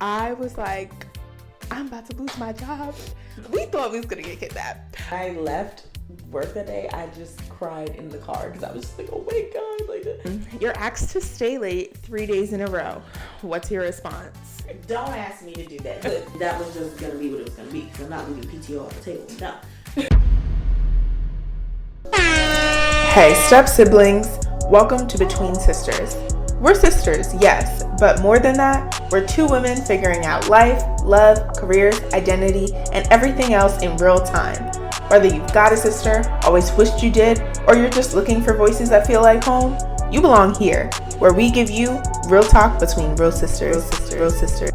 I was like, I'm about to lose my job. We thought we was gonna get kidnapped. I left work that day. I just cried in the car because I was just like, oh my God. Like, you're asked to stay late 3 days in a row. What's your response? don't ask me to do that. But that was just gonna be what it was gonna be because I'm not leaving PTO on the table. No. Hey, step siblings, welcome to Between Sisters. We're sisters, yes, but more than that, we're two women figuring out life, love, careers, identity, and everything else in real time. Whether you've got a sister, always wished you did, or you're just looking for voices that feel like home, you belong here, where we give you real talk between real sisters. Real sisters.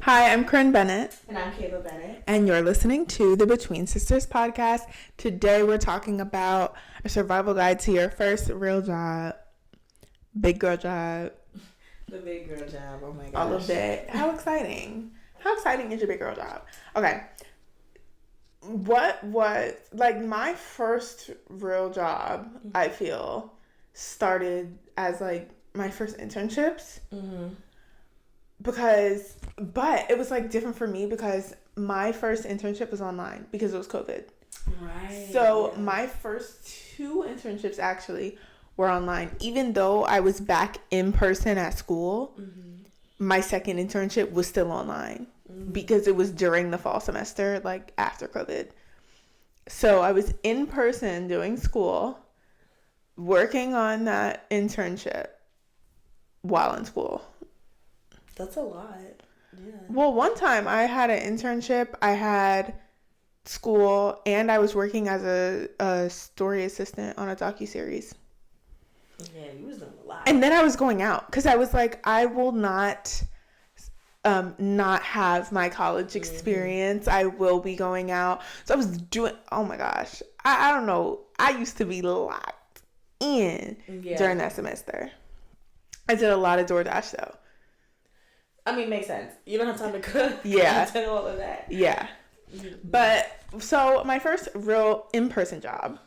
Hi, I'm Corinne Bennett. And I'm Kayla Bennett. And you're listening to the Between Sisters podcast. Today we're talking about a survival guide to your first real job. Big girl job. The big girl job. Oh my gosh. All of that. How exciting. How exciting is your big girl job? Okay. What was, like, my first real job, I feel, started as, like, my first internships. Mm-hmm. But it was, like, different for me because my first internship was online because it was COVID. Right. So my first two internships actually were online. Even though I was back in person at school, my second internship was still online because it was during the fall semester, like after COVID. So I was in person doing school, working on that internship while in school. That's a lot. Yeah. Well, one time I had an internship, I had school, and I was working as a story assistant on a docuseries. Yeah, you was doing a lot. And then I was going out because I was like, I will not have my college experience. I will be going out. So I was doing, oh my gosh, I don't know. I used to be locked in during that semester. I did a lot of DoorDash though. I mean, makes sense. You don't have time to cook. Yeah. And all of that. Yeah. But so my first real in-person job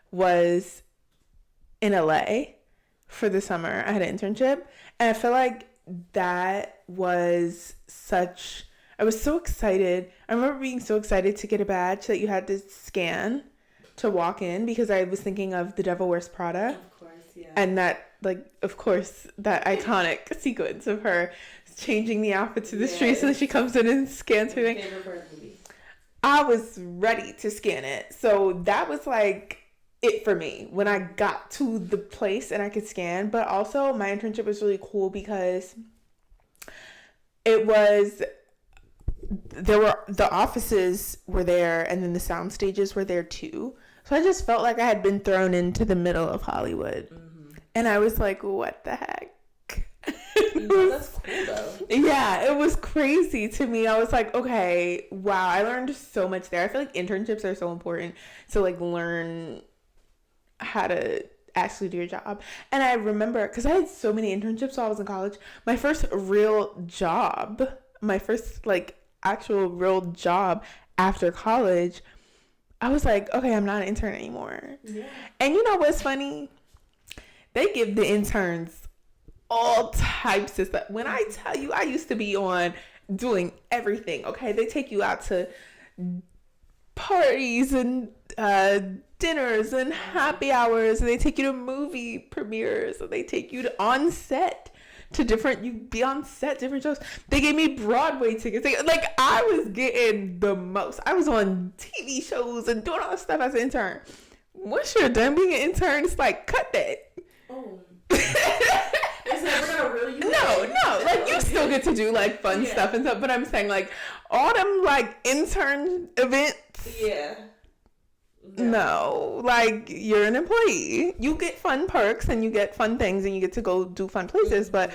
was in LA for the summer. I had an internship, and I feel like that was I was so excited. I remember being so excited to get a badge that you had to scan to walk in because I was thinking of The Devil Wears Prada. Of course, yeah. And that, like, of course, that iconic sequence of her changing the outfit to the street so that she comes in and scans her thing. I was ready to scan it. So that was like it for me when I got to the place and I could scan. But also my internship was really cool because the offices were there and then the sound stages were there too. So I just felt like I had been thrown into the middle of Hollywood. And I was like, what the heck? That's cool though. Yeah, it was crazy to me. I was like, okay, wow, I learned so much there. I feel like internships are so important to like learn how to actually do your job. And I remember, because I had so many internships while I was in college, my first like actual real job after college, I was like, okay, I'm not an intern anymore. Yeah. And you know what's funny? They give the interns all types of stuff. When I tell you, I used to be on doing everything, okay? They take you out to parties and dinners and happy hours, and they take you to movie premieres, and they take you to on set to different shows. They gave me Broadway tickets. Like, I was getting the most. I was on TV shows and doing all this stuff as an intern. Once you're done being an intern, it's like, cut that. Oh. No, like you still get to do like fun stuff and stuff, but I'm saying like all them like intern events. Yeah. No, like you're an employee. You get fun perks and you get fun things and you get to go do fun places, but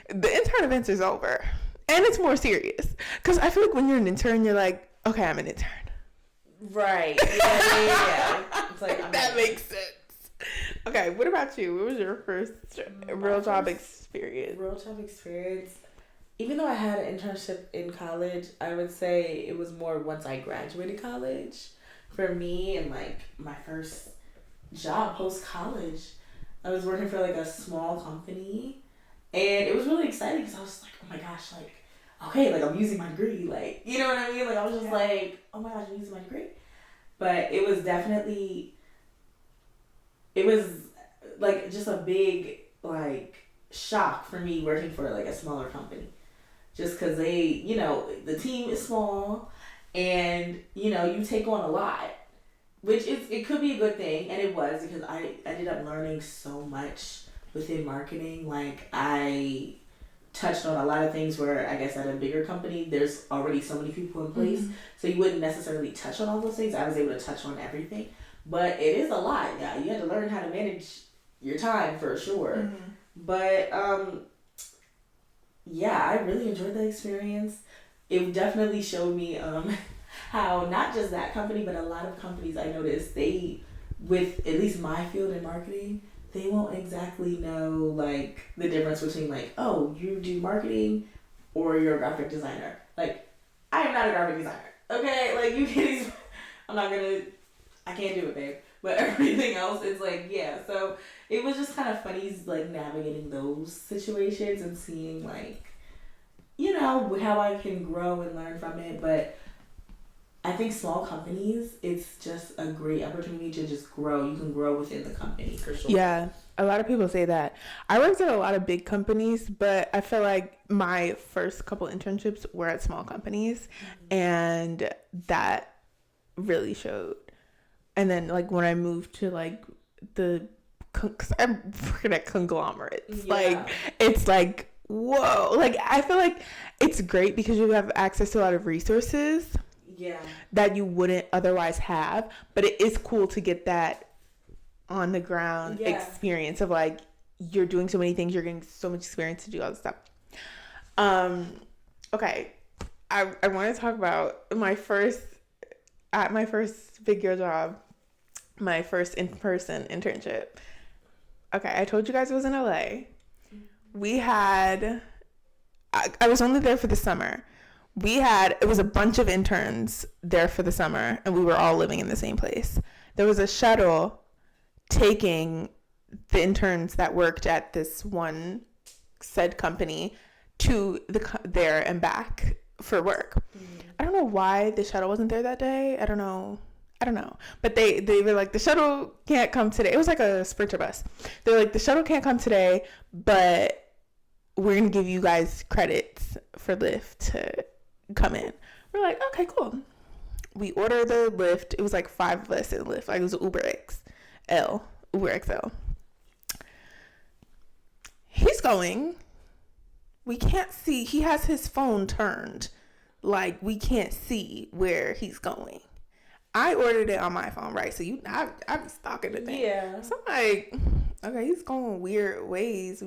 the intern events is over. And it's more serious. Because I feel like when you're an intern, you're like, okay, I'm an intern. Right. Yeah. It's like, that makes sense. Okay, what about you? What was your first real job experience? Real job experience. Even though I had an internship in college, I would say it was more once I graduated college. For me, and like my first job post college, I was working for like a small company, and it was really exciting because I was like, oh my gosh, like, okay, like I'm using my degree, like, you know what I mean? Like I was just like, oh my gosh, I'm using my degree. But it was definitely, it was like just a big like shock for me working for like a smaller company, just because they, you know, the team is small, and you know you take on a lot, which is, it could be a good thing, and it was, because I ended up learning so much within marketing. Like I touched on a lot of things where I guess at a bigger company there's already so many people in place, so you wouldn't necessarily touch on all those things. I was able to touch on everything, but it is a lot. Yeah, you have to learn how to manage your time for sure. But yeah, I really enjoyed the experience. It definitely showed me how not just that company, but a lot of companies I noticed, they, with at least my field in marketing, they won't exactly know like the difference between like, oh, you do marketing or you're a graphic designer. Like, I am not a graphic designer. Okay, like you can't. I can't do it, babe. But everything else is like, yeah. So it was just kind of funny, like navigating those situations and seeing like, you know, how I can grow and learn from it. But I think small companies, it's just a great opportunity to just grow. You can grow within the company for sure. Yeah, a lot of people say that. I worked at a lot of big companies, but I feel like my first couple internships were at small companies, and that really showed. And then like when I moved to like cause I'm working at conglomerates, like it's like, whoa, like I feel like it's great because you have access to a lot of resources that you wouldn't otherwise have, but it is cool to get that on the ground experience of like, you're doing so many things, you're getting so much experience to do all this stuff. Okay, I want to talk about my first big girl job, my first in-person internship. Okay, I told you guys I was in LA. I was only there for the summer. It was a bunch of interns there for the summer, and we were all living in the same place. There was a shuttle taking the interns that worked at this one said company to there and back for work. I don't know why the shuttle wasn't there that day. I don't know. But they were like, the shuttle can't come today. It was like a Sprinter bus. They're like, the shuttle can't come today, but we're going to give you guys credits for Lyft to come in. We're like, okay, cool. We order the Lyft. It was like 5 of us in Lyft. Like it was Uber XL. He's going. We can't see. He has his phone turned. Like we can't see where he's going. I ordered it on my phone, right? So I be stalking the thing. Yeah. So I'm like, okay, he's going weird ways.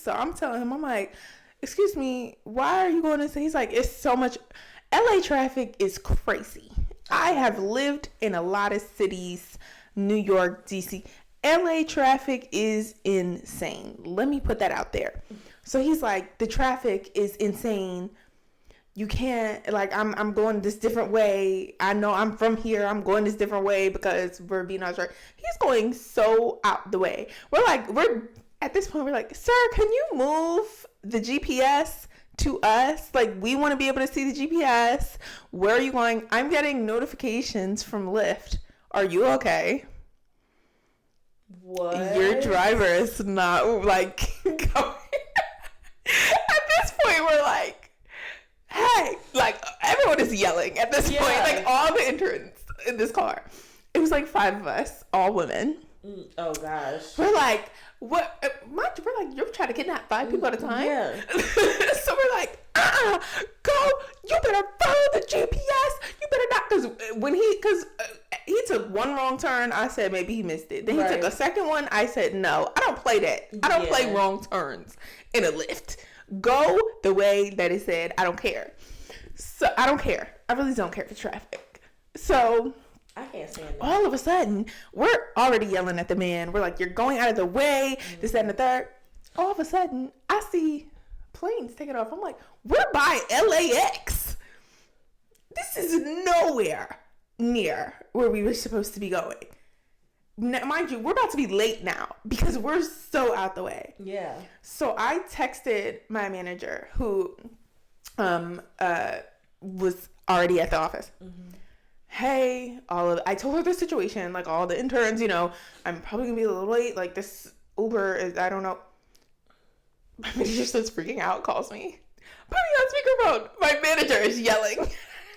So I'm telling him, I'm like, excuse me, why are you going this? He's like, it's so much. LA traffic is crazy. I have lived in a lot of cities, New York, DC. LA traffic is insane. Let me put that out there. So he's like, the traffic is insane. You can't, like, I'm going this different way. I know I'm from here. I'm going this different way because we're being on track. He's going so out the way. We're at this point, we're like, sir, can you move the GPS to us? Like, we want to be able to see the GPS. Where are you going? I'm getting notifications from Lyft. Are you okay? What? Your driver is not, like, going. At this point, we're like, hey, like everyone is yelling at this point, like all the interns in this car. It was like 5 of us, all women. Oh gosh. We're like, what? We're like, you're trying to kidnap 5 people at a time. Yeah. So we're like, go. You better follow the GPS. You better not, because he took one wrong turn. I said maybe he missed it. Then he took a second one. I said no. I don't play that. I don't play wrong turns in a Lyft. Go the way that it said. I don't care. So I don't care. I really don't care for traffic. So I can't stand that. All of a sudden, we're already yelling at the man. We're like, you're going out of the way. This, that, and the third. All of a sudden, I see planes taking off. I'm like, we're by LAX. This is nowhere near where we were supposed to be going. mind you, we're about to be late now because we're so out the way. Yeah. So I texted my manager who was already at the office. Mm-hmm. Hey, I told her the situation, like all the interns, you know, I'm probably gonna be a little late. Like this Uber is, I don't know. My manager starts freaking out, calls me. Put me on speakerphone. My manager is yelling.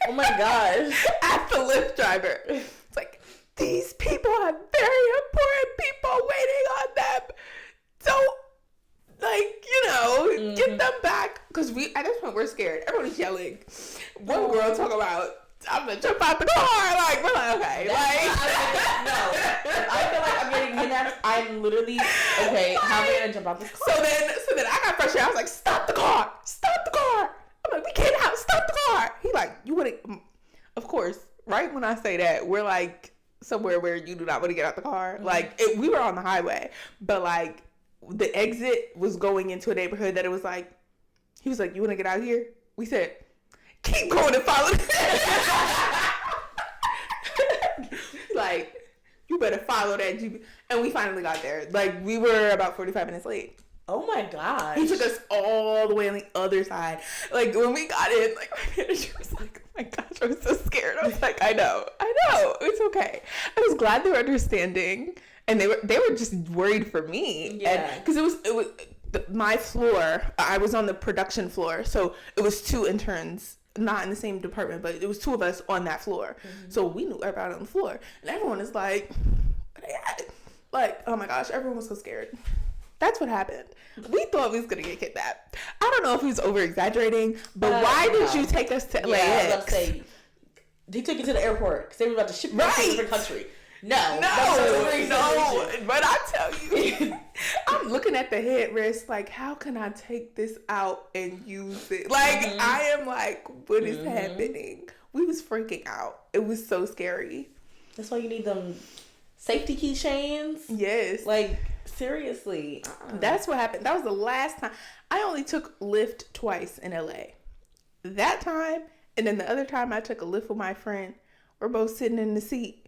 Oh my gosh. At the Lyft driver. It's like, these people have very important people waiting on them. Don't, like, you know, get them back. Because at this point, we're scared. Everyone's yelling. One girl talk about, I'm gonna jump out the car. Like, we're like, okay. No. I feel like I'm getting kidnapped. I'm literally, okay, how am I gonna jump out this car? So then I got frustrated. I was like, stop the car. Stop the car. I'm like, we can't out. Stop the car. He like, you wouldn't. Of course, right when I say that, we're like somewhere where you do not want to get out the car. Mm-hmm. Like, we were on the highway, but like the exit was going into a neighborhood that it was like, he was like, you want to get out here? We said, keep going and follow. Like, you better follow that Jeep. And we finally got there. Like, we were about 45 minutes late. Oh my god. He took us all the way on the other side. Like, when we got in, like, my manager was like, oh my gosh, I was so scared. I was like, I know. It's okay. I was glad they were understanding. And they were just worried for me. Yeah. Because it was my floor. I was on the production floor. So it was two interns, not in the same department, but it was two of us on that floor. Mm-hmm. So we knew everybody on the floor. And everyone is like, where they at? Like, oh my gosh, everyone was so scared. That's what happened. We thought we was going to get kidnapped. I don't know if he was over-exaggerating, but why did you take us to LAX? Yeah, I was about to say, he took you to the airport because they were about to ship you to a different country. No. But I tell you, I'm looking at the headrest like, how can I take this out and use it? Like, I am like, what is happening? We was freaking out. It was so scary. That's why you need them safety keychains. Yes. Like, seriously. That's what happened. That was the last time. I only took Lyft twice in LA. That time, and then the other time I took a Lyft with my friend. We're both sitting in the seat.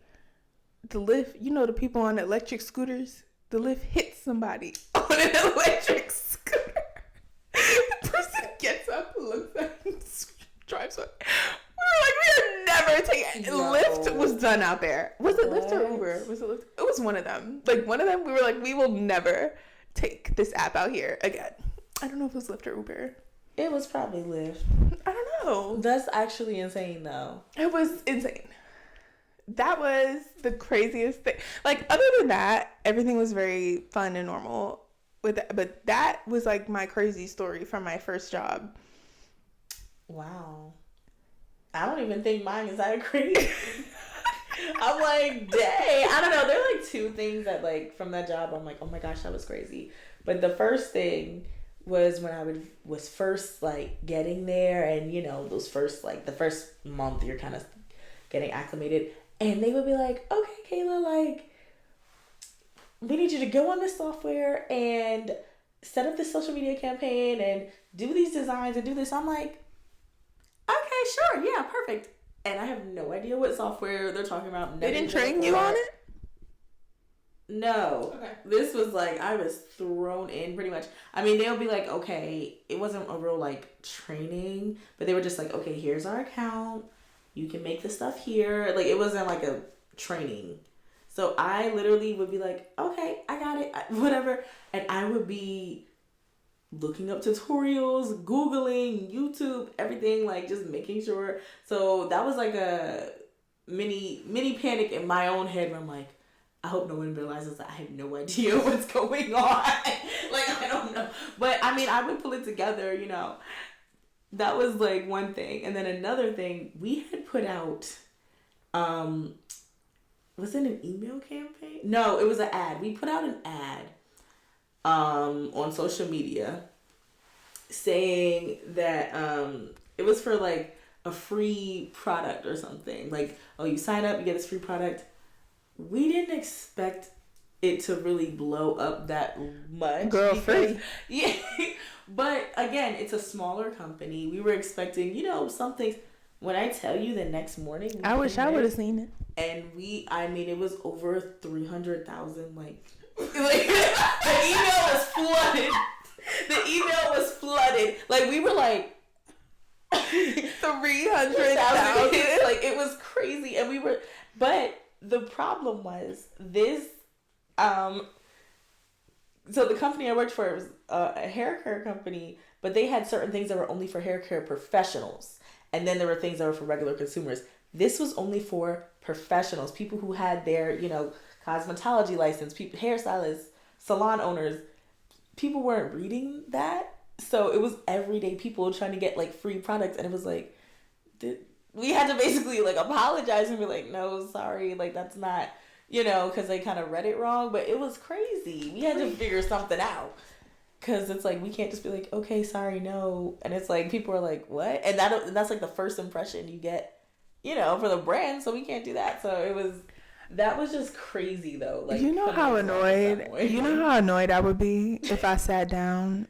The Lyft, you know the people on electric scooters? The Lyft hit somebody on an electric scooter. The person gets up, looks at him, drives away. We were like, we are never taking it. No. Lyft was done out there. Was it Lyft or Uber? Was it Lyft? It was one of them. Like, one of them, we were like, we will never take this app out here again. I don't know if it was Lyft or Uber. It was probably Lyft. I don't know. That's actually insane, though. It was insane. That was the craziest thing. Like, other than that, everything was very fun and normal with that. But that was like my crazy story from my first job. Wow. I don't even think mine is that crazy. I'm like, dang. I don't know. There are like two things that, like, from that job, I'm like, oh my gosh, that was crazy. But the first thing was when I was first, like, getting there, and, you know, those first, like, the first month you're kind of getting acclimated. And they would be like, okay, Kayla, like, we need you to go on this software and set up this social media campaign and do these designs and do this. I'm like, okay, sure, yeah, perfect. And I have no idea what software they're talking about. They didn't train you on it? No. Okay. This was like, I was thrown in pretty much. I mean, they'll be like, okay, it wasn't a real, like, training, but they were just like, okay, here's our account. You can make the stuff here. Like, it wasn't like a training. So I literally would be like, okay, I got it, whatever. And I would be looking up tutorials, Googling, YouTube, everything, like, just making sure. So that was like a mini panic in my own head where I'm like, I hope no one realizes that I have no idea what's going on. Like, I don't know. But, I mean, I would pull it together, you know. That was, like, one thing. And then another thing, we had put out, was it an email campaign? No, it was an ad. We put out an ad on social media saying that it was for, like, a free product or something. Like, oh, you sign up, you get this free product. We didn't expect it to really blow up that much. Girl, free. Yeah. But again, it's a smaller company. We were expecting, you know, something. When I tell you the next morning, I wish I would have seen it. And it was over 300,000, like the email was flooded. The email was flooded. Like, we were like 300,000. Like, it was crazy. And but the problem was this, so the company I worked for was a hair care company, but they had certain things that were only for hair care professionals. And then there were things that were for regular consumers. This was only for professionals, people who had their, cosmetology license, people, hairstylists, salon owners. People weren't reading that. So it was everyday people trying to get like free products. And it was like, we had to basically like apologize and be like, no, sorry. Like, that's not, because they kind of read it wrong. But it was crazy. We had to figure something out. Because it's like, we can't just be like, okay, sorry, no. And it's like, people are like, what? And that's like the first impression you get, for the brand. So we can't do that. So that was just crazy though. Like, how annoyed I would be if I sat down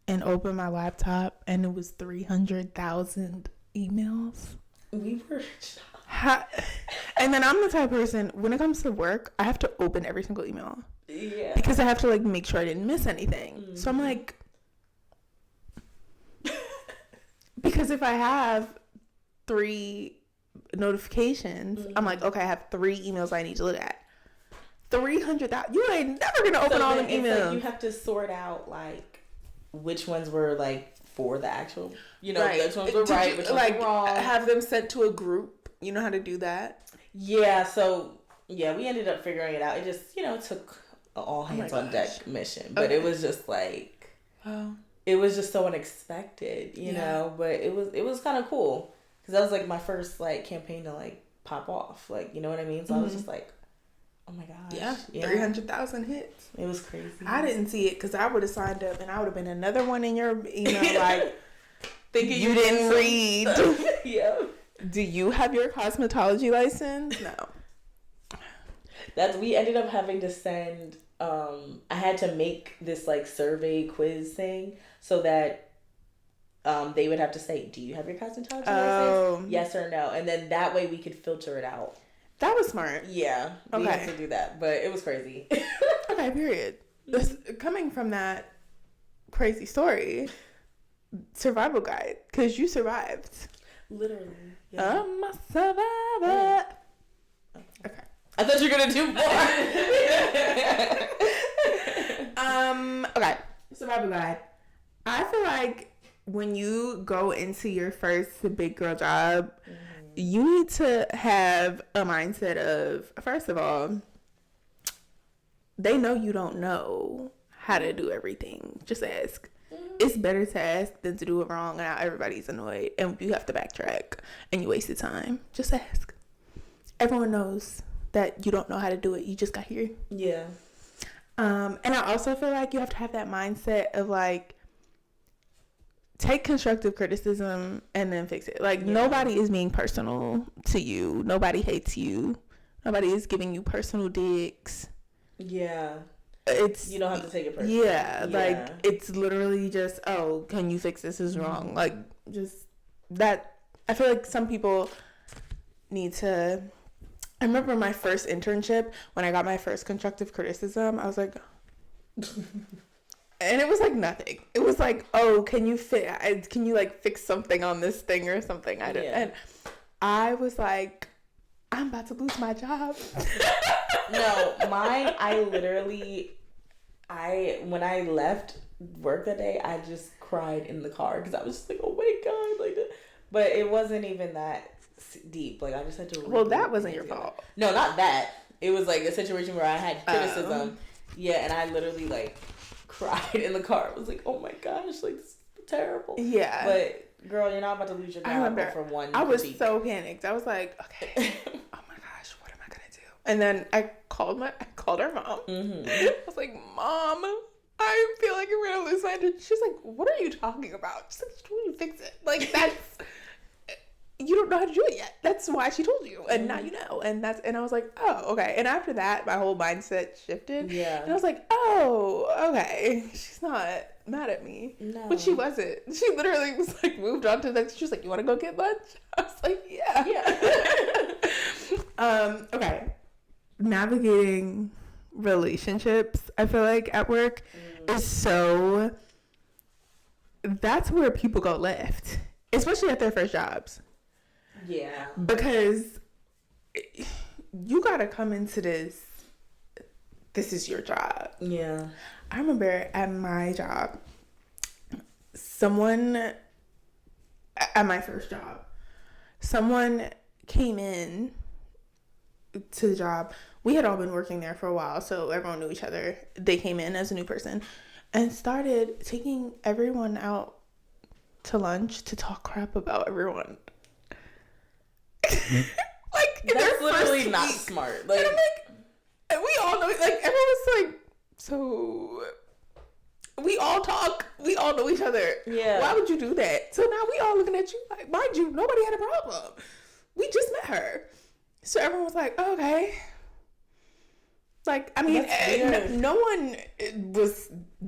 and opened my laptop and it was 300,000 emails. We were... And then I'm the type of person, when it comes to work, I have to open every single email. Yeah. Because I have to, like, make sure I didn't miss anything. Mm-hmm. So I'm like... Because if I have 3 notifications, I'm like, okay, I have 3 emails I need to look at. 300,000. You ain't never going to open all them emails. Like, you have to sort out, like, which ones were, like, for the actual, right. Which ones were right, which ones were wrong. Have them sent to a group. You know how to do that? Yeah, so, we ended up figuring it out. It just, took an all hands on deck mission. But it was just like, it was just so unexpected, you know? But it was kind of cool. Because that was, like, my first, like, campaign to, like, pop off. Like, you know what I mean? So I was just like, oh my gosh. Yeah. 300,000 hits. It was crazy. I didn't see it because I would have signed up and I would have been another one in your email, like, thinking you didn't read. Yeah. Do you have your cosmetology license? No. We ended up having to send, I had to make this like survey quiz thing so that they would have to say, do you have your cosmetology license? Yes or no. And then that way we could filter it out. That was smart. Yeah. We had to do that, but it was crazy. Okay, period. Coming from that crazy story, survival guide, because you survived. Literally. Yeah. I'm a survivor. Okay. I thought you were gonna do more. Okay. Survival guide. I feel like when you go into your first big girl job, you need to have a mindset of, first of all, they know you don't know how to do everything. Just ask. It's better to ask than to do it wrong and now everybody's annoyed and you have to backtrack and you wasted time. Just ask. Everyone knows that you don't know how to do it. You just got here. Yeah. And I also feel like you have to have that mindset of like, take constructive criticism and then fix it. Like, nobody is being personal to you. Nobody hates you. Nobody is giving you personal digs. Yeah. You don't have to take it personally. Yeah, like, it's literally just, oh, can you fix this? This is wrong. Like, just that. I feel like some people need to. I remember my first internship when I got my first constructive criticism. I was like, and it was like nothing. It was like, oh, can you like fix something on this thing or something? I don't. Yeah. And I was like, I'm about to lose my job. No, mine, when I left work that day, I just cried in the car because I was just like, oh my God, like that. But it wasn't even that deep. Like, I just had to. Well, that wasn't your fault. No, not that. It was like a situation where I had criticism. Yeah, and I literally like cried in the car. I was like, oh my gosh, like, this is terrible. Yeah. But girl, you're not about to lose your job for one. I was so panicked. I was like, okay, oh my gosh, what am I gonna do? And then I called her mom. I was like, Mom, I feel like I'm gonna lose my job. She's like, what are you talking about? She's like, she told you to fix it. Like, that's you don't know how to do it yet. That's why she told you, and now you know. And I was like, oh, okay. And after that, my whole mindset shifted. Yeah. And I was like, oh, okay. She's not mad at me. No. But she wasn't. She literally was like, moved on to the next. She was like, you want to go get lunch? I was like, yeah. Okay. Navigating relationships, I feel like at work is so. That's where people go left, especially at their first jobs. Yeah. Because you gotta come into this. This is your job. Yeah. I remember at my job, someone at my first job, someone came in to the job. We had all been working there for a while, so everyone knew each other. They came in as a new person and started taking everyone out to lunch to talk crap about everyone. Like, that's literally not smart. Like, and I'm like, and we all know, like, everyone's like, so we all talk, we all know each other. Yeah. Why would you do that? So now we all looking at you like, mind you, nobody had a problem. We just met her. So everyone was like, oh, okay. Like, I mean, no one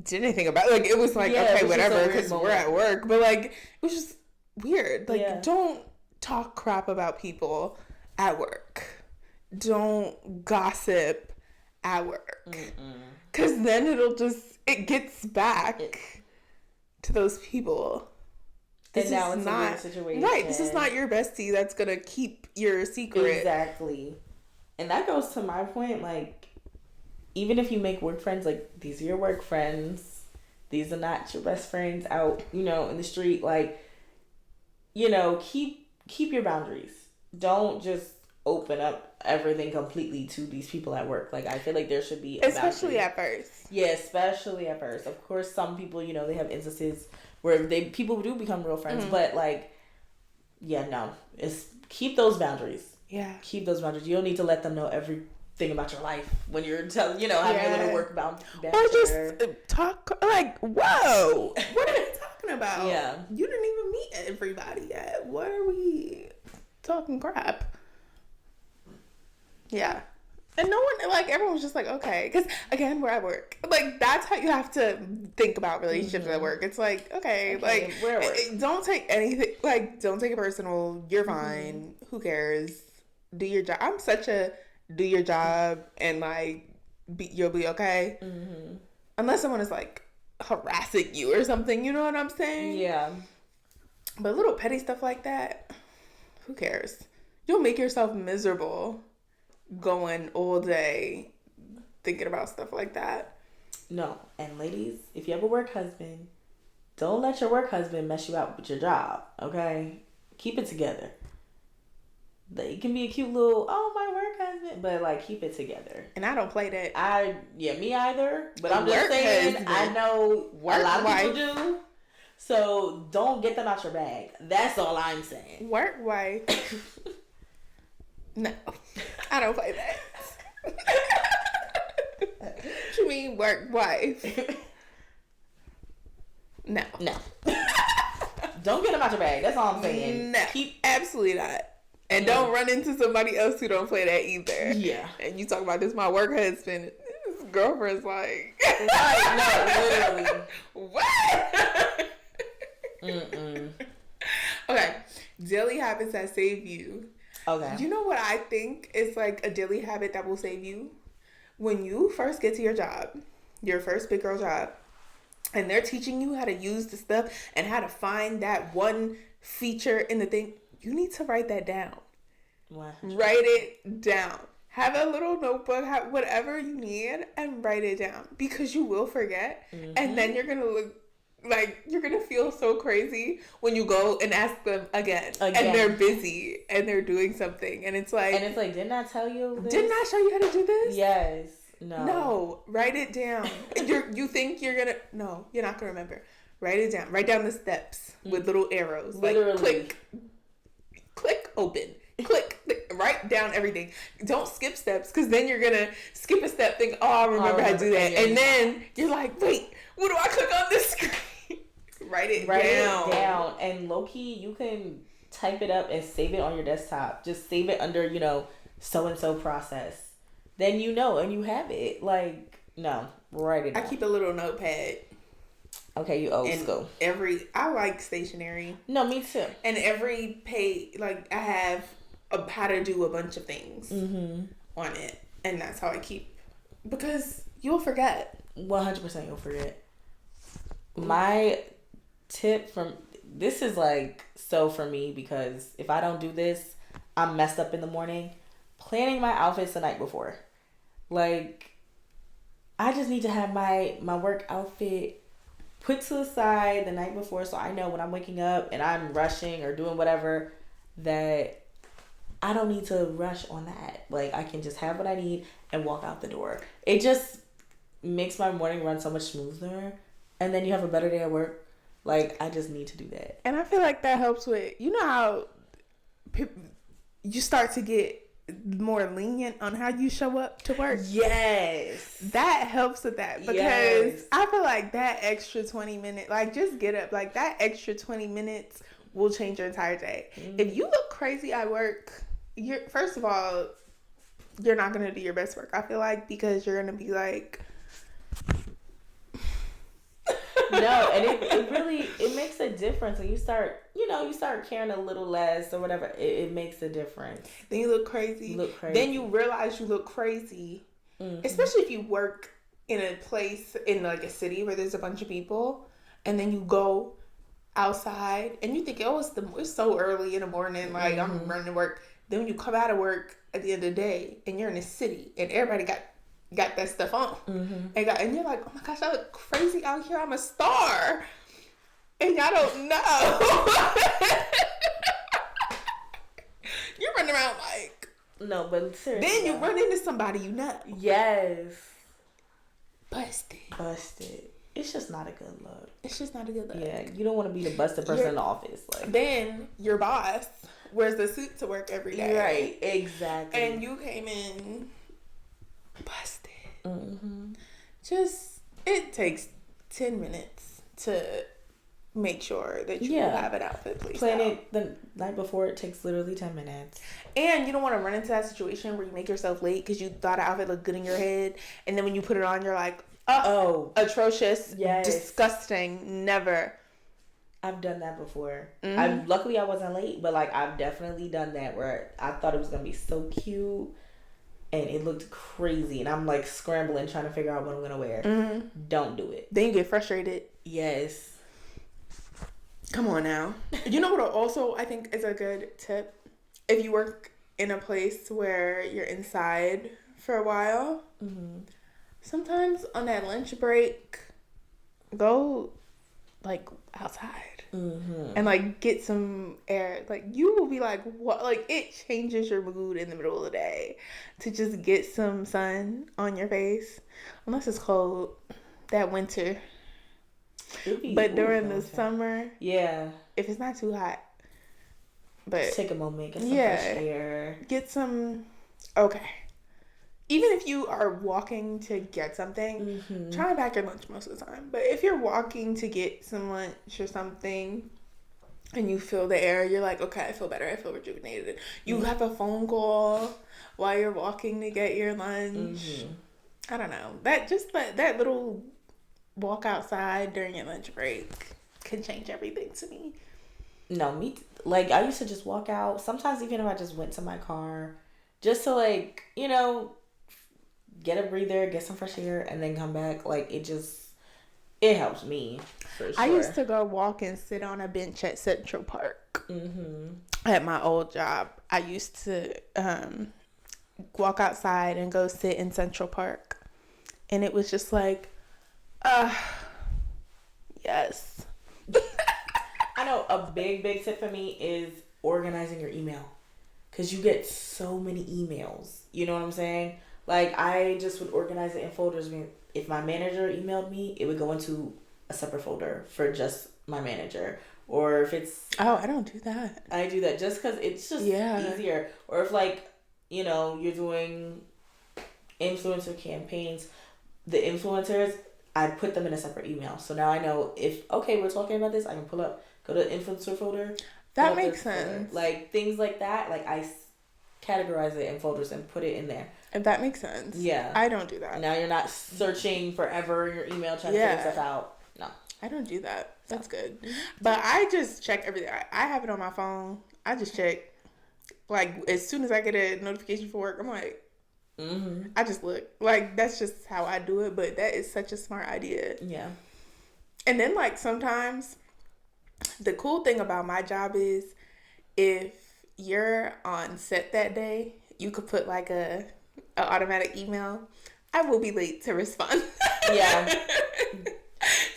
did anything about it. Like, it was like, okay, whatever, because we're at work. But, like, it was just weird. Like, don't talk crap about people at work. Don't gossip at work. Because then it gets back to those people. And now it's not a weird situation. Right, this is not your bestie that's going to keep your secret. Exactly. And that goes to my point, like, even if you make work friends, like, these are your work friends. These are not your best friends out, in the street. Like, keep your boundaries. Don't just open up everything completely to these people at work. Like, I feel like there should be a especially boundary. At first. Yeah, especially at first. Of course, some people, they have instances where people do become real friends. But, like, yeah, no. Keep those boundaries. Yeah. Keep those boundaries. You don't need to let them know everything about your life when you're having your little work bound. Or just talk like, whoa, what are you talking about? Yeah. You didn't even meet everybody yet. What are we talking crap? Yeah. And no one, like, everyone was just like, okay. Because, again, we're at work. Like, that's how you have to think about relationships at work. It's like, okay, like, we're at work. Don't take anything, like, don't take it personal. You're fine. Who cares? Do your job. I'm such a do your job and, like, you'll be okay. Unless someone is, like, harassing you or something. You know what I'm saying? Yeah. But little petty stuff like that, who cares? You'll make yourself miserable going all day thinking about stuff like that. No. And ladies, if you have a work husband, don't let your work husband mess you out with your job, okay? Keep it together. It can be a cute little, my work husband, but, like, keep it together. And I don't play that. Me either. But I'm just saying, husband. I know a lot of people do. So don't get them out your bag. That's all I'm saying. Work wife. No, I don't play that. What you mean work wife? No. Don't get them out your bag. That's all I'm saying. No, absolutely not. And don't run into somebody else who don't play that either. Yeah. And you talk about this, my work husband. His girlfriend's like, right? No, literally. What? Okay, daily habits that save you. Okay. You know what I think is like a daily habit that will save you? When you first get to your job, your first big girl job, and they're teaching you how to use the stuff and how to find that one feature in the thing, you need to write that down. Wow. Write it down. Have a little notebook, have whatever you need, and write it down. Because you will forget, and then you're going to look like you're gonna feel so crazy when you go and ask them again. And they're busy and they're doing something, and it's like didn't I tell you this? Didn't I show you how to do this? Yes. No, write it down. You think you're gonna, no, you're not gonna remember. Write it down. Write down the steps with little arrows. Literally. Like click open, click, write down everything. Don't skip steps, because then you're gonna skip a step, think, I remember how to do that, and then you're like, wait, what do I click on this screen? Write it down. And low-key, you can type it up and save it on your desktop. Just save it under, so-and-so process. Then and you have it. Like, no, write it down. I keep a little notepad. Okay, you old school. I like stationery. No, me too. And every page, like, I have how to do a bunch of things on it, and that's how I keep, because you'll forget. 100% you'll forget. My tip from this is like so for me, because if I don't do this, I'm messed up in the morning. Planning my outfits the night before. Like, I just need to have my work outfit put to the side the night before, so I know when I'm waking up and I'm rushing or doing whatever, that I don't need to rush on that. Like, I can just have what I need and walk out the door. It just makes my morning run so much smoother, and then you have a better day at work. Like, I just need to do that. And I feel like that helps with, you know how you start to get more lenient on how you show up to work? Yes. That helps with that, because I feel like that extra 20 minutes, like, just get up, like, that extra 20 minutes will change your entire day. If you look crazy at work, first of all, you're not going to do your best work, I feel like, because you're going to be like... No, and it really, it makes a difference when you start caring a little less or whatever. It makes a difference. Then you look crazy. Then you realize you look crazy. Especially if you work in a place, in like a city where there's a bunch of people, and then you go outside and you think, oh, it's so early in the morning, like I'm running to work. Then when you come out of work at the end of the day and you're in a city and everybody got that stuff on, and you're like, oh my gosh, I look crazy out here, I'm a star, and y'all don't know. You're running around like, no, but seriously, then you run into somebody you know. Yes. Busted. It's just not a good look. Yeah, you don't want to be the busted person in the office. Like, then your boss wears the suit to work every day. Right, exactly. And you came in busted. Just, it takes 10 minutes to make sure that you have an outfit placed Plan out. it the night before. It takes literally 10 minutes. And you don't want to run into that situation where you make yourself late because you thought an outfit looked good in your head, and then when you put it on, you're like, oh, atrocious, disgusting, never. I've done that before. Luckily I wasn't late, but like, I've definitely done that where I thought it was gonna be so cute and it looked crazy, and I'm like scrambling trying to figure out what I'm gonna wear. Don't do it. Then you get frustrated. Yes. Come on now. You know what also I think is a good tip? If you work in a place where you're inside for a while, sometimes on that lunch break, go like outside and like get some air. Like, you will be like, what? Like, it changes your mood in the middle of the day to just get some sun on your face, unless it's cold that winter. But during the summer, if it's not too hot, but just take a moment, get some fresh air, get some. Okay, even if you are walking to get something, try to pack your lunch most of the time. But if you're walking to get some lunch or something and you feel the air, you're like, okay, I feel better, I feel rejuvenated. You have a phone call while you're walking to get your lunch. I don't know, that little walk outside during your lunch break can change everything to me. No, me like, I used to just walk out. Sometimes even if I just went to my car just to, like, you know, get a breather, get some fresh air, and then come back. Like, it helps me, for sure. I used to go walk and sit on a bench at Central Park. At my old job, I used to walk outside and go sit in Central Park. And it was just like, yes. I know a big tip for me is organizing your email, because you get so many emails. You know what I'm saying? Like, I just would organize it in folders. I mean, if my manager emailed me, it would go into a separate folder for just my manager. Or if it's... Oh, I don't do that. I do that just because it's just easier. Or if, like, you know, you're doing influencer campaigns, the influencers, I put them in a separate email. So now I know if, okay, we're talking about this, I can go to the influencer folder. That makes sense. Like, things like that. Like, I categorize it in folders and put it in there. If that makes sense. Yeah. I don't do that. Now you're not searching forever in your email trying to figure stuff out. No. I don't do that. That's good. But I just check everything. I have it on my phone. I just check Like, as soon as I get a notification for work, I'm like, Mm-hmm. I just look. Like, that's just how I do it, but that is such a smart idea. Yeah. And then, like, sometimes the cool thing about my job is if you're on set that day, you could put like a automatic email. I will be late to respond. Yeah.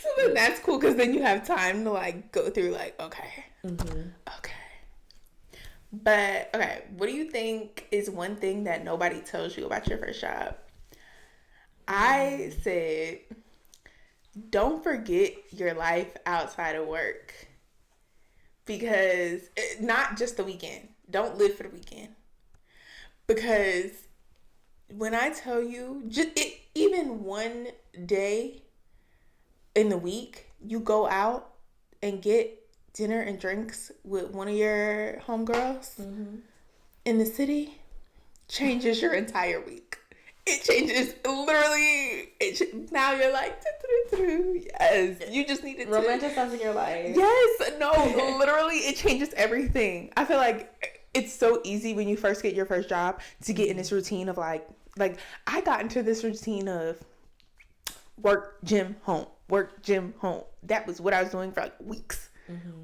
So then that's cool because then you have time to like go through like, okay. Mm-hmm. Okay. But okay, what do you think is one thing that nobody tells you about your first job? I said, don't forget your life outside of work. Because not just the weekend. Don't live for the weekend. Because when I tell you, even one day in the week, you go out and get dinner and drinks with one of your homegirls in the city, changes your entire week. It changes literally. Now you're like, yes, you just needed to Romanticizing your life. Yes, no, literally, it changes everything. I feel like it's so easy when you first get your first job to get in this routine of like I got into this routine of work, gym, home, work, gym, home. That was what I was doing for like weeks.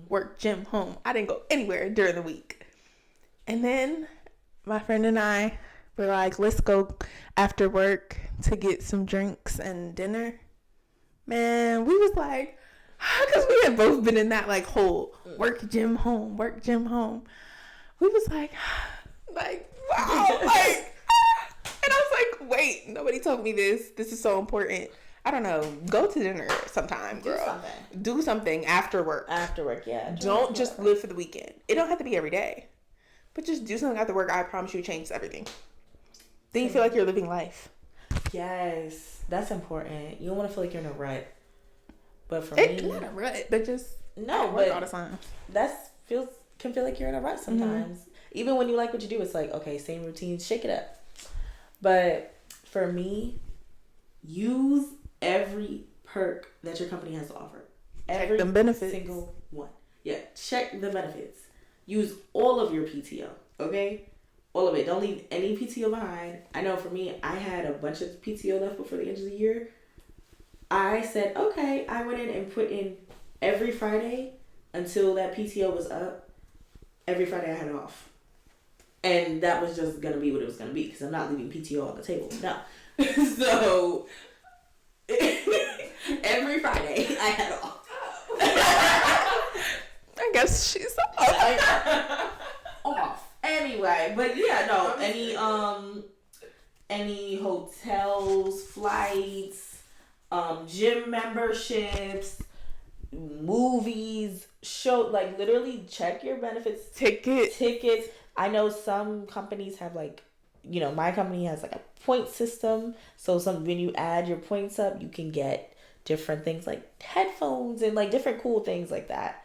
Work, gym, home. I didn't go anywhere during the week. And then my friend and I were like, let's go after work to get some drinks and dinner. Man, we was like, because we had both been in that like whole work, gym, home, work, gym, home. We was like wow, like, and I was like, wait, nobody told me this. This is so important. I don't know. Go to dinner sometime, girl. Do something after work. After work, yeah. Don't just live for the weekend. It don't have to be every day, but just do something after work. I promise you, it changes everything. Then you feel like you're living life. Yes, that's important. You don't want to feel like you're in a rut. But for me, not a rut, but just no, work but all the time. Can feel like you're in a rut sometimes. Even when you like what you do, it's like, okay, same routine, shake it up. But for me, use every perk that your company has to offer. Every single one. Yeah, check the benefits. Use all of your PTO, okay? All of it. Don't leave any PTO behind. I know for me, I had a bunch of PTO left before the end of the year. I said, okay, I went in and put in every Friday until that PTO was up. Every Friday I had it off. And that was just going to be what it was going to be because I'm not leaving PTO on the table. No. So, every Friday I had it off. I guess she's off. Anyway, but yeah, no. Any hotels, flights, gym memberships, movies, like literally check your benefits. Tickets. I know some companies have like, my company has like a point system. So when you add your points up, you can get different things like headphones and like different cool things like that.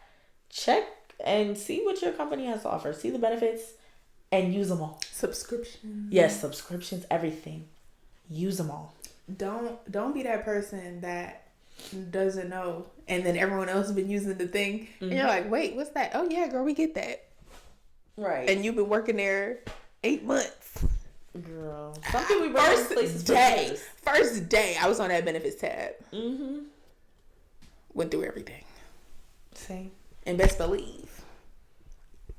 Check and see what your company has to offer. See the benefits and use them all. Subscriptions. Yes, subscriptions, everything. Use them all. Don't be that person that doesn't know and then everyone else has been using the thing and you're like, wait, what's that? Oh yeah, girl, we get that. Right. And you've been working there 8 months. Girl. Some people first day I was on that benefits tab. Went through everything. Same. And best believe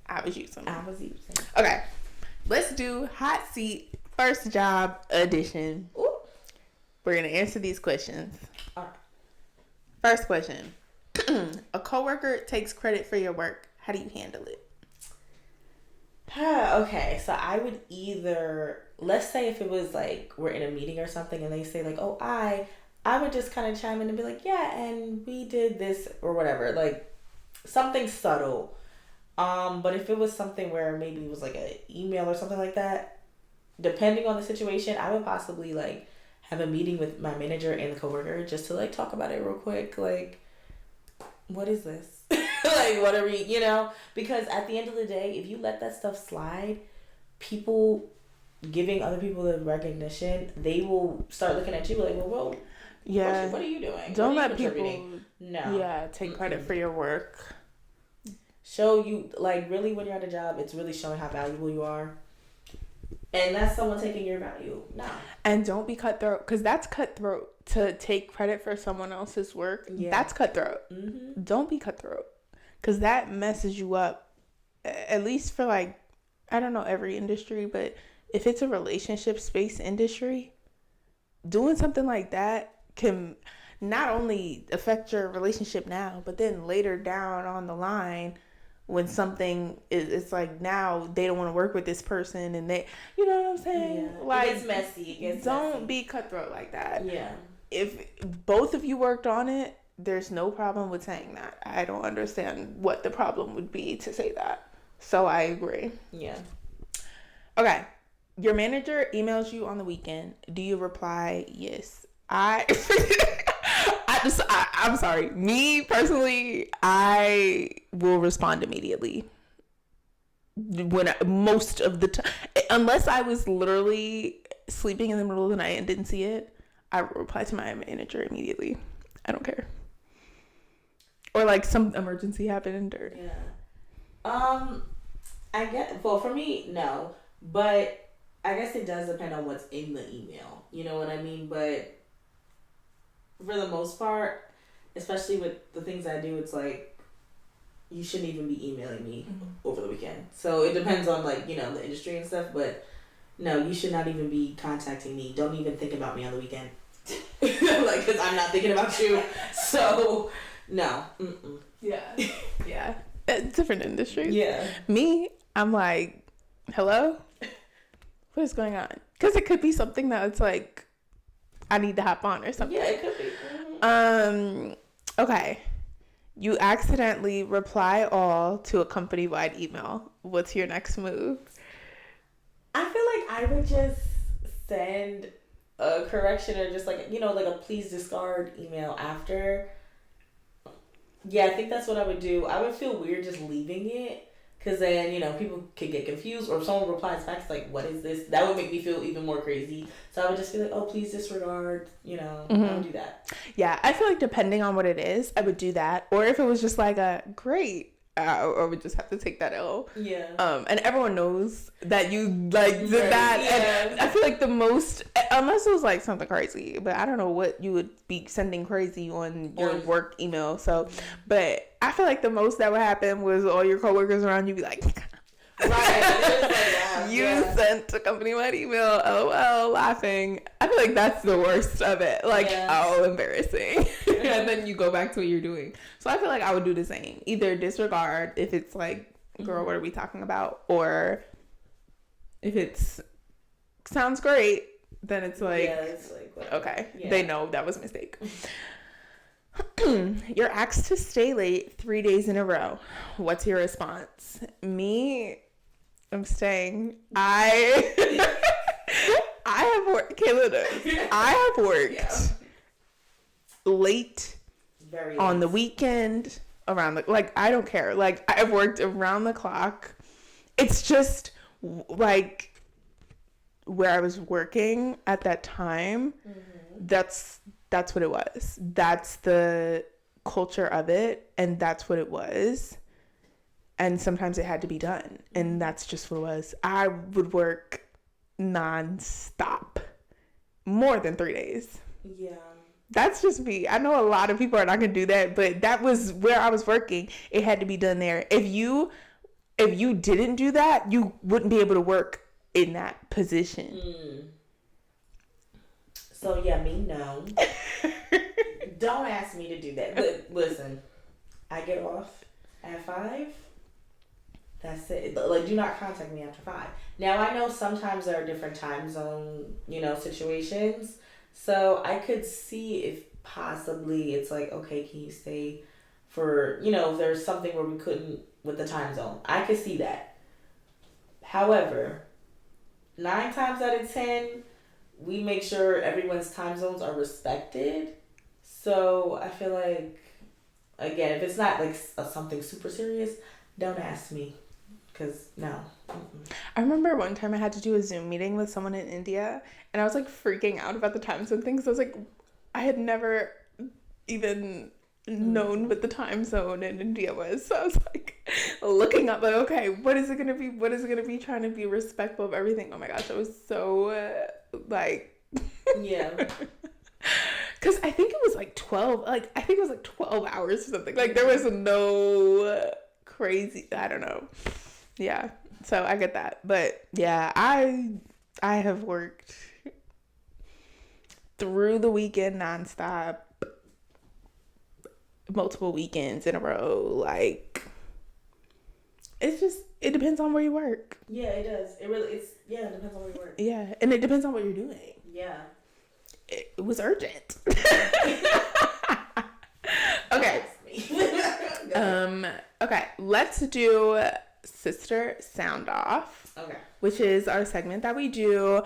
I was using. Okay. Let's do hot seat first job edition. Ooh. We're gonna answer these questions. All right. First question. A coworker takes credit for your work. How do you handle it? Okay, so I would either, let's say if it was like we're in a meeting or something and they say like, oh, I would just kind of chime in and be like, yeah, and we did this or whatever, like something subtle. But if it was something where maybe it was like an email or something like that, depending on the situation, I would possibly like have a meeting with my manager and the coworker just to like talk about it real quick, like, what is this? Like, what are we, because at the end of the day, if you let that stuff slide, people giving other people the recognition, they will start looking at you like, well, what are you doing? Don't let people take credit for your work. show you, like, really when you're at a job, it's really showing how valuable you are. And that's someone taking your value. No. And don't be cutthroat, because that's cutthroat to take credit for someone else's work. Yeah. That's cutthroat. Mm-hmm. Don't be cutthroat, because that messes you up. At least for, like, I don't know every industry, but if it's a relationship space industry, doing something like that can not only affect your relationship now, but then later down on the line, when something is, it's like now they don't want to work with this person, and they, you know what I'm saying? Yeah. Like, it gets messy. Don't be cutthroat like that. Yeah. If both of you worked on it, there's no problem with saying that. I don't understand what the problem would be to say that. So I agree. Yeah. Okay. Your manager emails you on the weekend. Do you reply yes? I'm sorry. Me personally, I will respond immediately. Most of the time, unless I was literally sleeping in the middle of the night and didn't see it, I will reply to my manager immediately. I don't care. Or like some emergency happened, or I guess. Well, for me, no, but I guess it does depend on what's in the email. You know what I mean? But for the most part, especially with the things I do, it's like you shouldn't even be emailing me over the weekend. So it depends on, like, you know, the industry and stuff, but no, you should not even be contacting me. Don't even think about me on the weekend. Like, because I'm not thinking about you. So no. Mm-mm. Yeah. Yeah. Different industries. Yeah. Me, I'm like, hello? What is going on? Because it could be something that it's like, I need to hop on or something. Yeah, it could be. Mm-hmm. Okay. You accidentally reply all to a company-wide email. What's your next move? I feel like I would just send a correction or just, like, you know, like a please discard email after. Yeah, I think that's what I would do. I would feel weird just leaving it, because then, you know, people could get confused, or if someone replies back, it's like, what is this? That would make me feel even more crazy. So I would just be like, oh, please disregard, you know, I would do that. Yeah, I feel like depending on what it is, I would do that. Or if it was just like a great, I would just have to take that L. Yeah. And everyone knows that you like did that. Yeah. And I feel like the most, unless it was like something crazy, but I don't know what you would be sending crazy on your work email. So, but I feel like the most that would happen was all your coworkers around you be like, right. You sent a company-wide email, LOL, laughing. I feel like that's the worst of it. Like, oh, embarrassing. And then you go back to what you're doing. So I feel like I would do the same. Either disregard if it's like, girl, what are we talking about? Or if it's sounds great, then it's like, okay, they know that was a mistake. You're asked to stay late 3 days in a row. What's your response? Me, I'm staying. I have worked. Kayla knows. I have worked late, very late on the weekend, around the, like, I don't care. Like, I've worked around the clock. It's just like where I was working at that time. That's what it was. That's the culture of it, and that's what it was. And sometimes it had to be done, and that's just what it was. I would work non-stop more than 3 days. Yeah. That's just me. I know a lot of people are not gonna do that, but that was where I was working. It had to be done there. If you didn't do that, you wouldn't be able to work in that position. So yeah, me, no. Don't ask me to do that. But listen, I get off at 5. That's it. Like, do not contact me after 5. Now, I know sometimes there are different time zone, you know, situations. So I could see if possibly it's like, okay, can you stay for, you know, if there's something where we couldn't with the time zone. I could see that. However, 9 times out of 10, we make sure everyone's time zones are respected. So I feel like, again, if it's not like something super serious, don't ask me. Because no. I remember one time I had to do a Zoom meeting with someone in India, and I was like freaking out about the time zone things. I was like, I had never even known what the time zone in India was. So I was like, looking up like, okay, what is it gonna be? What is it gonna be? Trying to be respectful of everything. Oh my gosh, I was so like, yeah. Because I think it was like 12. Like I think it was like 12 hours or something. Like there was no crazy. I don't know. Yeah. So I get that, but yeah, I have worked through the weekend nonstop, multiple weekends in a row. Like it depends on where you work. Yeah, it does. It depends on where you work. Yeah, and it depends on what you're doing. Yeah. It was urgent. Okay. Okay, let's do Sister Sound Off. Okay. Which is our segment that we do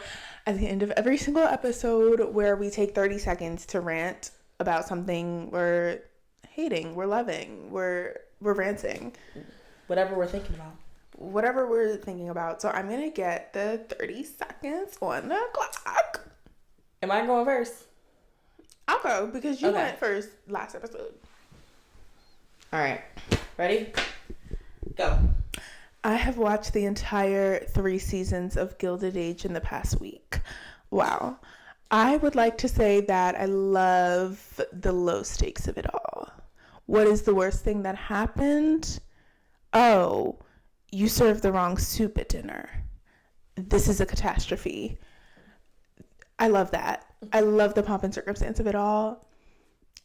at the end of every single episode where we take 30 seconds to rant about something we're hating, we're loving, we're ranting. Whatever we're thinking about. Whatever we're thinking about. So I'm going to get the 30 seconds on the clock. Am I going first? I'll go because you went first last episode. All right. Ready? Go. I have watched the entire 3 seasons of Gilded Age in the past week. Wow. I would like to say that I love the low stakes of it all. What is the worst thing that happened? Oh, you served the wrong soup at dinner. This is a catastrophe. I love that. I love the pomp and circumstance of it all.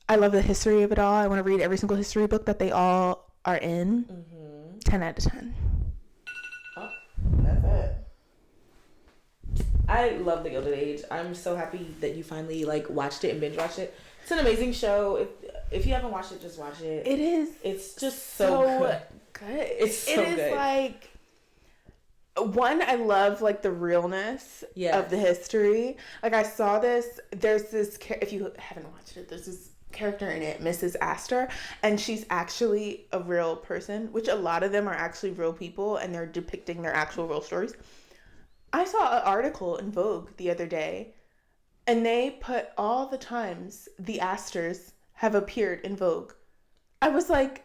I love the history of it all. I want to read every single history book that they all are in. Mm-hmm. 10 out of 10. Oh, that's it. I love The Gilded Age. I'm so happy that you finally watched it and binge watched it. It's an amazing show. If you haven't watched it, just watch it. It is. It's just so good. It's so good. It is like, one, I love the realness of the history. I saw this. There's this. If you haven't watched it, there's this character in it, Mrs. Astor, and she's actually a real person, which a lot of them are actually real people, and they're depicting their actual real stories. I saw an article in Vogue the other day, and they put all the times the Astors have appeared in Vogue. I was like,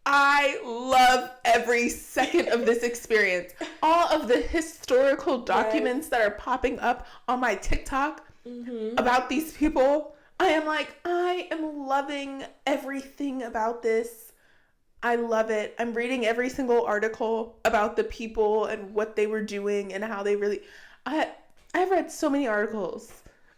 I love every second of this experience. All of the historical documents that are popping up on my TikTok about these people. I am loving everything about this. I love it. I'm reading every single article about the people and what they were doing and how they really... I've read so many articles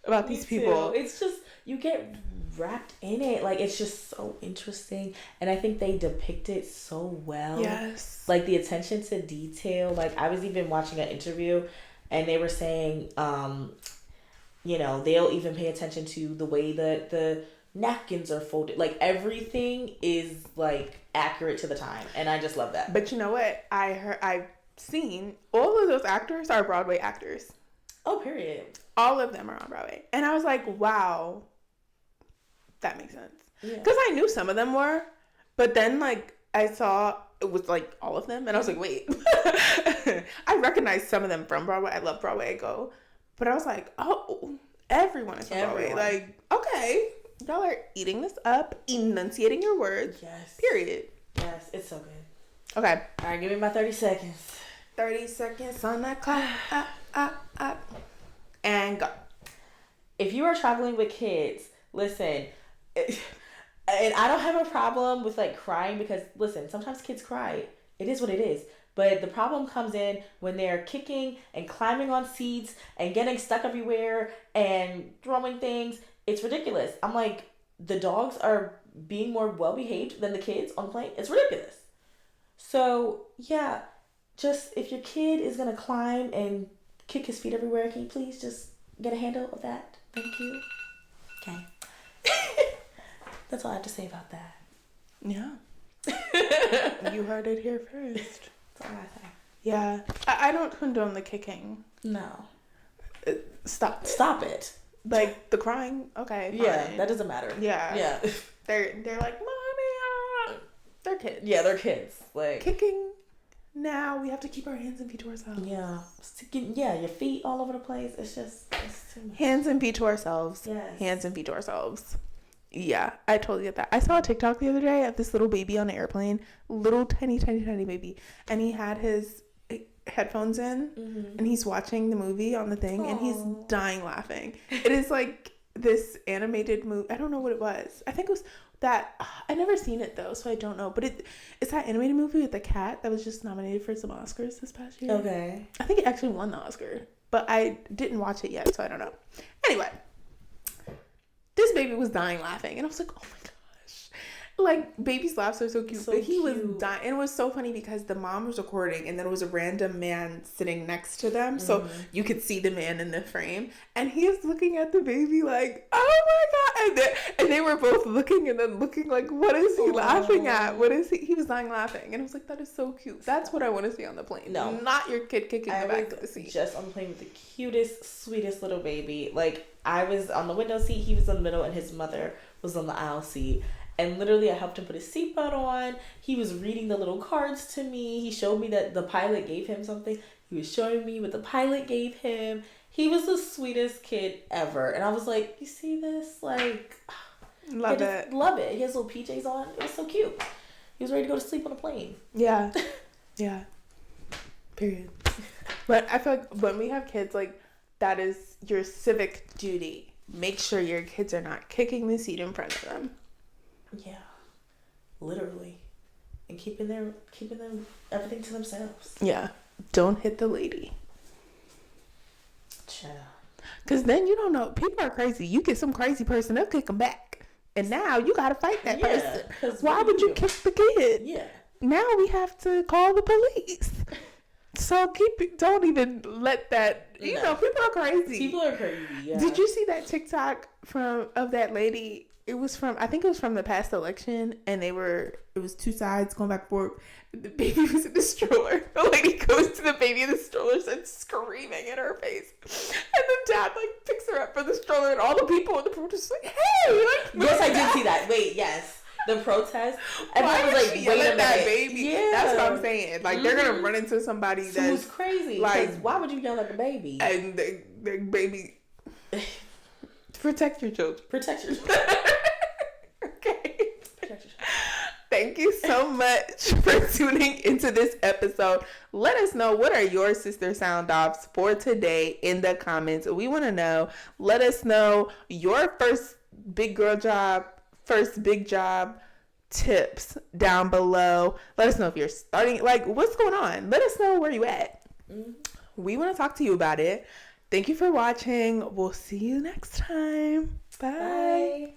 about these people. It's just, you get wrapped in it. It's just so interesting. And I think they depict it so well. Yes. The attention to detail. I was even watching an interview and they were saying, they'll even pay attention to the way that the napkins are folded. Everything is accurate to the time. And I just love that. But you know what? I've seen all of those actors are Broadway actors. Oh, period. All of them are on Broadway. And I was like, wow, that makes sense. Because I knew some of them were, but then I saw it was all of them. And I was like, wait, I recognize some of them from Broadway. I love Broadway. I go. But I was like, oh, everyone is from Broadway. Okay, y'all are eating this up, enunciating your words. Yes. Period. Yes, it's so good. Okay. All right, give me my 30 seconds. 30 seconds on that clock. And go. If you are traveling with kids, listen, and I don't have a problem with crying because, listen, sometimes kids cry. It is what it is. But the problem comes in when they're kicking and climbing on seats and getting stuck everywhere and throwing things. It's ridiculous. I'm like, the dogs are being more well-behaved than the kids on the plane. It's ridiculous. So, yeah, just if your kid is going to climb and kick his feet everywhere, can you please just get a handle of that? Thank you. Okay. That's all I have to say about that. Yeah. You heard it here first. That's all I say. Yeah. I don't condone the kicking. No. Stop it. Stop it. The crying, okay, fine. Yeah, that doesn't matter. Yeah. Yeah. They're like, Mommy, they're kids. Yeah, they're kids. Kicking, now we have to keep our hands and feet to ourselves. Yeah. Yeah, your feet all over the place. It's too much. Hands and feet to ourselves. Yes. Hands and feet to ourselves. Yeah, I totally get that. I saw a TikTok the other day of this little baby on an airplane, little tiny baby, and he had his headphones in, and he's watching the movie on the thing, and he's dying laughing. It is like this animated movie. I don't know what it was. I think it was that. I never seen it though, so I don't know. But it's that animated movie with the cat that was just nominated for some Oscars this past year. Okay. I think it actually won the Oscar, but I didn't watch it yet, so I don't know. Anyway, this baby was dying laughing, and I was like, oh my gosh. Like, babies' laughs are so cute. So but he was cute. dying. And it was so funny because the mom was recording, and then it was a random man sitting next to them. So you could see the man in the frame. And he is looking at the baby like, oh my God. And they were both looking and then looking like, what is he laughing at? What is he? He was dying laughing. And I was like, that is so cute. That's what I want to see on the plane. No. Not your kid kicking the back of the seat. Just on the plane with the cutest, sweetest little baby. Like, I was on the window seat, he was in the middle, and his mother was on the aisle seat. And literally, I helped him put his seatbelt on. He was reading the little cards to me. He showed me that the pilot gave him something. He was showing me what the pilot gave him. He was the sweetest kid ever. And I was like, you see this? Like, love it. Love it. He has little PJs on. It was so cute. He was ready to go to sleep on a plane. Yeah. Yeah. Period. But I feel like when we have kids, like, that is your civic duty. Make sure your kids are not kicking the seat in front of them. Yeah, literally, and keeping them everything to themselves. Yeah, don't hit the lady. Child. Cause then you don't know. People are crazy. You get some crazy person, they'll kick them back, and now you gotta fight that person. Why would you kick the kid? Yeah. Now we have to call the police. So don't even let that. You know, people are crazy. People are crazy. Yeah. Did you see that TikTok of that lady? I think it was from the past election, and it was two sides going back and forth. The baby was in the stroller. The lady goes to the baby in the stroller and screaming in her face. And the dad like picks her up from the stroller, and all the people in the protest like, hey! Like, yes, I did see that. Wait, yes. The protest. Everyone was like, wait a minute. That baby. Yeah. That's what I'm saying. Like, they're going to run into somebody that's crazy. Like, why would you yell at the baby? And the baby... Protect your children. Protect your children. Okay. Protect your children. Thank you so much for tuning into this episode. Let us know, what are your sister sound offs for today in the comments. We want to know. Let us know your first big girl job, first big job tips down below. Let us know if you're starting, like, what's going on. Let us know where you at. We want to talk to you about it. Thank you for watching. We'll see you next time. Bye.